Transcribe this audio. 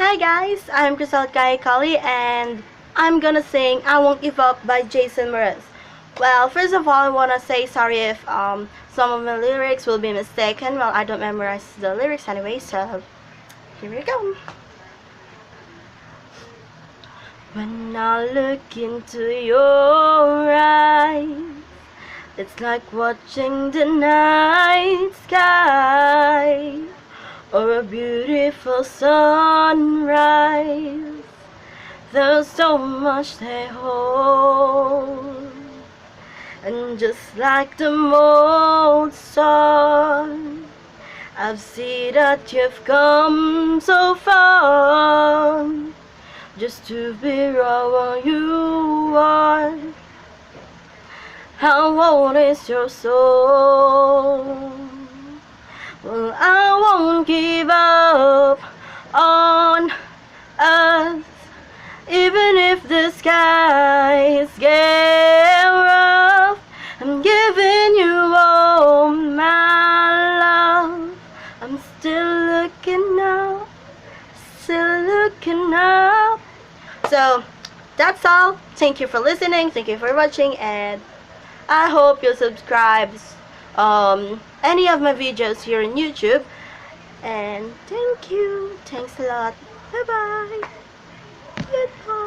Hi guys, I'm Crystal Kali and I'm gonna sing I Won't Give Up by Jason Mraz. Well, first of all, I wanna say sorry if some of my lyrics will be mistaken. Well, I don't memorize the lyrics anyway, so here we go. When I look into your eyes, it's like watching the night sky or a beautiful sunrise. There's so much they hold, and just like the old song, I've seen that you've come so far just to be right where you are. How old is your soul? Well, I won't give up on us, even if the skies get rough. I'm giving you all my love. I'm still looking up, still looking up. So, that's all. Thank you for listening, thank you for watching, and I hope you subscribe any of my videos here on YouTube. And thank you. Thanks a lot. Bye bye. Goodbye.